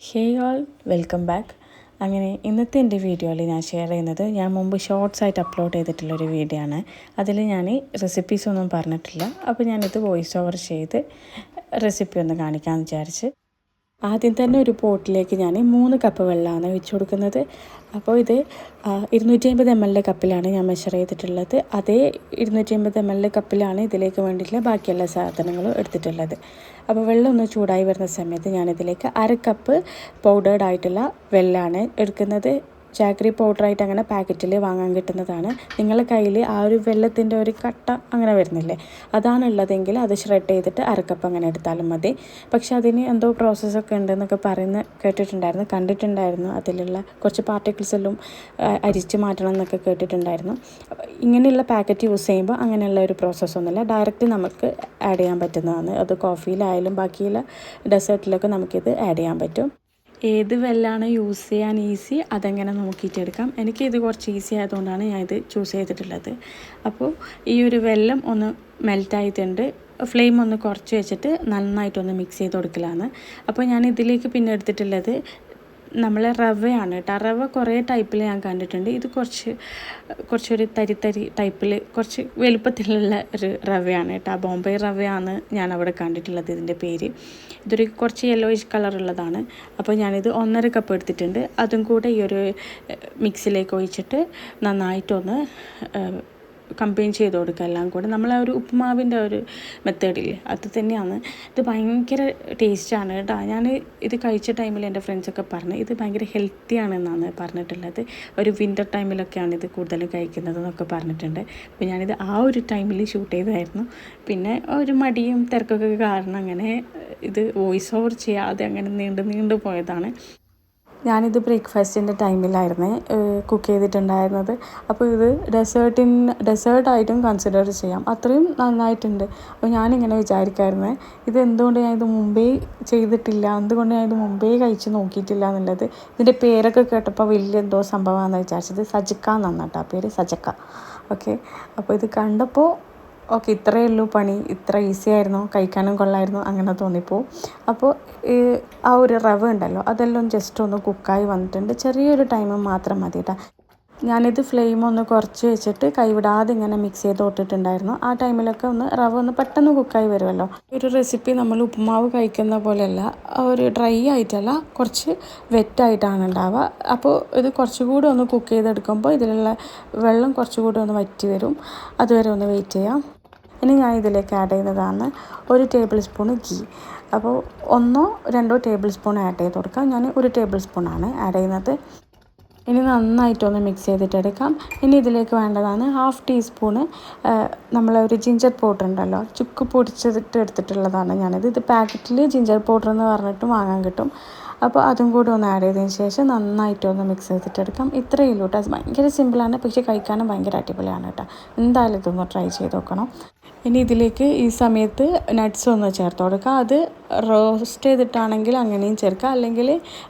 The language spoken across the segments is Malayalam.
ഹേ ഓൾ വെൽക്കം ബാക്ക്. അങ്ങനെ ഇന്നത്തെ എൻ്റെ വീഡിയോയിൽ ഞാൻ ഷെയർ ചെയ്യുന്നത് ഞാൻ മുമ്പ് ഷോർട്സ് ആയിട്ട് അപ്ലോഡ് ചെയ്തിട്ടുള്ളൊരു വീഡിയോ ആണ്. അതിൽ ഞാൻ റെസിപ്പീസ് ഒന്നും പറഞ്ഞിട്ടില്ല. അപ്പോൾ ഞാനിത് വോയിസ് ഓവർ ചെയ്ത് റെസിപ്പി ഒന്ന് കാണിക്കാമെന്ന് വിചാരിച്ച്. ആദ്യം തന്നെ ഒരു പോട്ടിലേക്ക് ഞാൻ 3 കപ്പ് വെള്ളമാണ് വെച്ച് കൊടുക്കുന്നത്. അപ്പോൾ ഇത് 250 ml കപ്പിലാണ് ഞാൻ മെഷർ ചെയ്തിട്ടുള്ളത്. അതേ 250 ml കപ്പിലാണ് ഇതിലേക്ക് വേണ്ടിയിട്ടുള്ള ബാക്കിയെല്ലാ സാധനങ്ങളും എടുത്തിട്ടുള്ളത്. അപ്പോൾ വെള്ളം ഒന്ന് ചൂടായി വരുന്ന സമയത്ത് ഞാനിതിലേക്ക് 1/2 കപ്പ് പൗഡേർഡ് ആയിട്ടുള്ള വെള്ളമാണ് എടുക്കുന്നത്. ജാഗ്രി പൗഡറായിട്ട് അങ്ങനെ പാക്കറ്റിൽ വാങ്ങാൻ കിട്ടുന്നതാണ്. നിങ്ങളുടെ കയ്യിൽ ആ ഒരു വെള്ളത്തിൻ്റെ ഒരു കട്ട അങ്ങനെ വരുന്നില്ലേ, അതാണുള്ളതെങ്കിൽ അത് ഷ്രെഡ് ചെയ്തിട്ട് 1/2 കപ്പ് അങ്ങനെ എടുത്താലും മതി. പക്ഷെ അതിന് എന്തോ പ്രോസസ്സൊക്കെ ഉണ്ടെന്നൊക്കെ കണ്ടിട്ടുണ്ടായിരുന്നു. അതിലുള്ള കുറച്ച് പാർട്ടിക്കിൾസ് എല്ലാം അരിച്ച് മാറ്റണം എന്നൊക്കെ കേട്ടിട്ടുണ്ടായിരുന്നു. ഇങ്ങനെയുള്ള പാക്കറ്റ് യൂസ് ചെയ്യുമ്പോൾ അങ്ങനെയുള്ള ഒരു പ്രോസസ്സൊന്നുമില്ല, ഡയറക്റ്റ് നമുക്ക് ആഡ് ചെയ്യാൻ പറ്റുന്നതാണ്. അത് കോഫിയിലായാലും ബാക്കിയുള്ള ഡെസേർട്ടിലൊക്കെ നമുക്കിത് ആഡ് ചെയ്യാൻ പറ്റും. ഏത് വെള്ളമാണ് യൂസ് ചെയ്യാൻ ഈസി അതെങ്ങനെ നോക്കിയിട്ടെടുക്കാം. എനിക്കിത് കുറച്ച് ഈസി ആയതുകൊണ്ടാണ് ഞാനിത് ചൂസ് ചെയ്തിട്ടുള്ളത്. അപ്പോൾ ഈ ഒരു വെള്ളം ഒന്ന് മെൽറ്റായിട്ടുണ്ട്. ഫ്ലെയിം ഒന്ന് കുറച്ച് വെച്ചിട്ട് നന്നായിട്ടൊന്ന് മിക്സ് ചെയ്ത് കൊടുക്കലാണ്. അപ്പോൾ ഞാൻ ഇതിലേക്ക് പിന്നെ എടുത്തിട്ടുള്ളത് നമ്മളെ റവയാണ് കേട്ടോ. റവ കുറേ ടൈപ്പിൽ ഞാൻ കണ്ടിട്ടുണ്ട്. ഇത് കുറച്ചൊരു തരി ടൈപ്പിൽ കുറച്ച് വലുപ്പത്തിലുള്ള ഒരു റവയാണ് കേട്ടോ. ബോംബെ റവയാണ് ഞാൻ അവിടെ കണ്ടിട്ടുള്ളത്. ഇതിൻ്റെ പേര് ഇതൊരു കുറച്ച് യെല്ലോയിഷ് കളറുള്ളതാണ്. അപ്പോൾ ഞാനിത് 1.5 കപ്പ് എടുത്തിട്ടുണ്ട്. അതും കൂടെ ഈ ഒരു മിക്സിലേക്ക് ഒഴിച്ചിട്ട് നന്നായിട്ടൊന്ന് കമ്പൈൻ ചെയ്ത് കൊടുക്കുക. എല്ലാം കൂടെ നമ്മൾ ആ ഒരു ഉപ്പുമാവിൻ്റെ ഒരു മെത്തേഡില്ലേ അത് തന്നെയാണ്. ഇത് ഭയങ്കര ടേസ്റ്റാണ് കേട്ടോ. ഞാൻ ഇത് കഴിച്ച ടൈമിൽ എൻ്റെ ഫ്രണ്ട്സൊക്കെ പറഞ്ഞു ഇത് ഭയങ്കര ഹെൽത്തിയാണെന്നാണ് പറഞ്ഞിട്ടുള്ളത്. ഒരു വിൻ്റർ ടൈമിലൊക്കെയാണ് ഇത് കൂടുതലും കഴിക്കുന്നത് എന്നൊക്കെ പറഞ്ഞിട്ടുണ്ട്. അപ്പോൾ ഞാനിത് ആ ഒരു ടൈമിൽ ഷൂട്ട് ചെയ്തതായിരുന്നു. പിന്നെ ഒരു മടിയും തിരക്കൊക്കെ കാരണം അങ്ങനെ ഇത് വോയിസ് ഓവർ ചെയ്യാതെ അങ്ങനെ നീണ്ടു പോയതാണ്. ഞാനിത് ബ്രേക്ക്ഫാസ്റ്റിൻ്റെ ടൈമിലായിരുന്നു കുക്ക് ചെയ്തിട്ടുണ്ടായിരുന്നത്. അപ്പോൾ ഇത് ഡെസേർട്ടായിട്ടും കൺസിഡർ ചെയ്യാം, അത്രയും നന്നായിട്ടുണ്ട്. അപ്പോൾ ഞാനിങ്ങനെ വിചാരിക്കായിരുന്നു ഇത് എന്തുകൊണ്ട് ഞാനിത് മുമ്പേ ചെയ്തിട്ടില്ല, എന്തുകൊണ്ട് ഞാനിത് മുമ്പേ കഴിച്ച് നോക്കിയിട്ടില്ല എന്നുള്ളത്. ഇതിൻ്റെ പേരൊക്കെ കേട്ടപ്പോൾ വലിയ എന്തോ സംഭവമാണെന്ന് വിചാരിച്ചത്. സജക്ക എന്നാണ് കേട്ടോ പേര്, സജക്ക. ഓക്കെ, അപ്പോൾ ഇത് കണ്ടപ്പോൾ ഓക്കെ ഇത്രയേ ഉള്ളൂ പണി, ഇത്ര ഈസി ആയിരുന്നു, കഴിക്കാനും കൊള്ളായിരുന്നു അങ്ങനെ തോന്നിപ്പോവും. അപ്പോൾ ആ ഒരു റവ ഉണ്ടല്ലോ അതെല്ലാം ജസ്റ്റ് ഒന്ന് കുക്കായി വന്നിട്ടുണ്ട്. ചെറിയൊരു ടൈം മാത്രം മതി കേട്ടോ. ഞാനിത് ഫ്ലെയിം ഒന്ന് കുറച്ച് വെച്ചിട്ട് കൈവിടാതെ ഇങ്ങനെ മിക്സ് ചെയ്ത് തൊട്ടിട്ടുണ്ടായിരുന്നു. ആ ടൈമിലൊക്കെ റവ ഒന്ന് പെട്ടെന്ന് കുക്കായി വരുമല്ലോ. ഒരു റെസിപ്പി നമ്മൾ ഉപ്പുമാവ് കഴിക്കുന്ന പോലെയല്ല, ഒരു ഡ്രൈ ആയിട്ടല്ല, കുറച്ച് വെറ്റായിട്ടാണ് ഉണ്ടാവുക. അപ്പോൾ ഇത് കുറച്ചുകൂടി ഒന്ന് കുക്ക് ചെയ്തെടുക്കുമ്പോൾ ഇതിലുള്ള വെള്ളം കുറച്ചുകൂടി ഒന്ന് വറ്റി വരും. അതുവരെ ഒന്ന് വെയിറ്റ് ചെയ്യാം. ഇനി ഞാൻ ഇതിലേക്ക് ആഡ് ചെയ്യുന്നതാണ് 1 ടേബിൾ സ്പൂൺ ഗീ. അപ്പോൾ 1 or 2 ടേബിൾ സ്പൂൺ ആഡ് ചെയ്ത് കൊടുക്കാം. ഞാൻ 1 ടേബിൾ സ്പൂണാണ് ആഡ് ചെയ്യുന്നത്. ഇനി നന്നായിട്ടൊന്ന് മിക്സ് ചെയ്തിട്ടെടുക്കാം. ഇനി ഇതിലേക്ക് വേണ്ടതാണ് 1/2 ടീസ്പൂണ് നമ്മളൊരു ജിഞ്ചർ പൗഡർ ഉണ്ടല്ലോ, ചുക്ക് പൊടിച്ചിട്ട് എടുത്തിട്ടുള്ളതാണ് ഞാനിത്. ഇത് പാക്കറ്റിൽ ജിഞ്ചർ പൗഡർ എന്ന് പറഞ്ഞിട്ട് വാങ്ങാൻ കിട്ടും. അപ്പോൾ അതും കൂടി ഒന്ന് ആഡ് ചെയ്തതിന് ശേഷം നന്നായിട്ടൊന്ന് മിക്സ് ചെയ്തിട്ടെടുക്കാം. ഇത്രയേ ഉള്ളൂ കേട്ടോ. ഭയങ്കര സിമ്പിളാണ്, പക്ഷേ കഴിക്കാനും ഭയങ്കര അടിപൊളിയാണ് കേട്ടോ. എന്തായാലും ഇതൊന്ന് ട്രൈ ചെയ്ത് നോക്കണം. ഇനി ഇതിലേക്ക് ഈ സമയത്ത് നട്ട്സ് ഒന്ന് ചേർത്ത് കൊടുക്കുക. അത് റോസ്റ്റ് ചെയ്തിട്ടാണെങ്കിൽ അങ്ങനെയും ചേർക്കാം, അല്ലെങ്കിൽ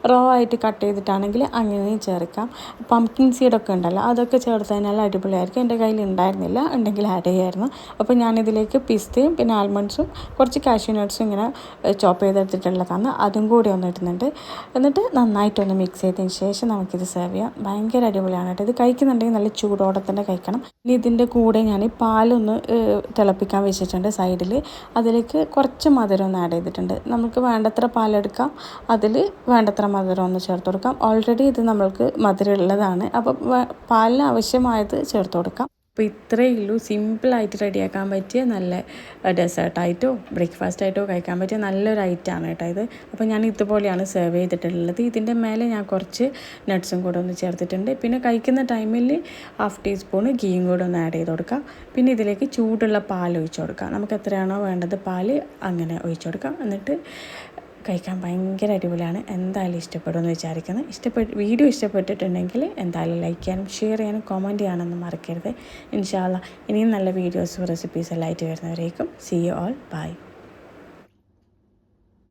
റോ ആയിട്ട് കട്ട് ചെയ്തിട്ടാണെങ്കിൽ അങ്ങനെയും ചേർക്കാം. പംകിൻ സീഡൊക്കെ ഉണ്ടല്ലോ അതൊക്കെ ചേർത്ത് കഴിഞ്ഞാൽ അടിപൊളിയായിരിക്കും. എൻ്റെ കയ്യിൽ ഉണ്ടായിരുന്നില്ല, ഉണ്ടെങ്കിൽ ആഡ് ചെയ്യായിരുന്നു. അപ്പോൾ ഞാനിതിലേക്ക് പിസ്തയും പിന്നെ ആൽമണ്ട്സും കുറച്ച് കാഷ്യൂ നട്ട്സും ഇങ്ങനെ ചോപ്പ് ചെയ്തെടുത്തിട്ടുള്ളതാണ്, അതും കൂടി ഒന്ന് ഇടുന്നുണ്ട്. എന്നിട്ട് നന്നായിട്ടൊന്ന് മിക്സ് ചെയ്തതിന് ശേഷം നമുക്കിത് സെർവ് ചെയ്യാം. ഭയങ്കര അടിപൊളിയാണ് കേട്ടോ. ഇത് കഴിക്കുന്നുണ്ടെങ്കിൽ നല്ല ചൂടോടെ തന്നെ കഴിക്കണം. ഇനി ഇതിൻ്റെ കൂടെ ഞാൻ പാലൊന്ന് തിളപ്പിക്കാൻ വെച്ചിട്ടുണ്ട് സൈഡിൽ. അതിലേക്ക് കുറച്ച് മധുരം ഒന്ന് ആഡ് ചെയ്തിട്ടുണ്ട്. നമുക്ക് വേണ്ടത്ര പാലെടുക്കാം, അതിൽ വേണ്ടത്ര മധുരം ഒന്ന് ചേർത്ത് കൊടുക്കാം. ഓൾറെഡി ഇത് നമ്മൾക്ക് മധുരം ഉള്ളതാണ്, അപ്പോൾ പാലിന് ആവശ്യമായത് ചേർത്ത് കൊടുക്കാം. അപ്പോൾ ഇത്രയേ ഉള്ളൂ, സിമ്പിളായിട്ട് റെഡിയാക്കാൻ പറ്റിയ നല്ല ഡെസേർട്ടായിട്ടോ ബ്രേക്ക്ഫാസ്റ്റായിട്ടോ കഴിക്കാൻ പറ്റിയ നല്ലൊരു ഐറ്റമാണ് കേട്ടോ ഇത്. അപ്പോൾ ഞാൻ ഇതുപോലെയാണ് സെർവ് ചെയ്തിട്ടുള്ളത്. ഇതിൻ്റെ മേലെ ഞാൻ കുറച്ച് നട്ട്സും കൂടെ ഒന്ന് ചേർത്തിട്ടുണ്ട്. പിന്നെ കഴിക്കുന്ന ടൈമിൽ 1/2 ടീസ്പൂൺ ഗീയും കൂടെ ഒന്ന് ആഡ് ചെയ്ത് കൊടുക്കാം. പിന്നെ ഇതിലേക്ക് ചൂടുള്ള പാൽ ഒഴിച്ച് കൊടുക്കാം. നമുക്ക് എത്രയാണോ വേണ്ടത് പാൽ അങ്ങനെ ഒഴിച്ച് കൊടുക്കാം. എന്നിട്ട് കഴിക്കാൻ ഭയങ്കര അടിപൊളിയാണ്. എന്തായാലും ഇഷ്ടപ്പെടുമെന്ന് വിചാരിക്കുന്നു. വീഡിയോ ഇഷ്ടപ്പെട്ടിട്ടുണ്ടെങ്കിൽ എന്തായാലും ലൈക്ക് ചെയ്യാനും ഷെയർ ചെയ്യാനും കമൻറ്റ് ചെയ്യാനൊന്നും മറക്കരുത്. ഇൻഷാ അല്ലാഹ് ഇനിയും നല്ല വീഡിയോസും റെസിപ്പീസ് എല്ലാം ആയിട്ട് വരുന്നവരേക്കും. See you all, by.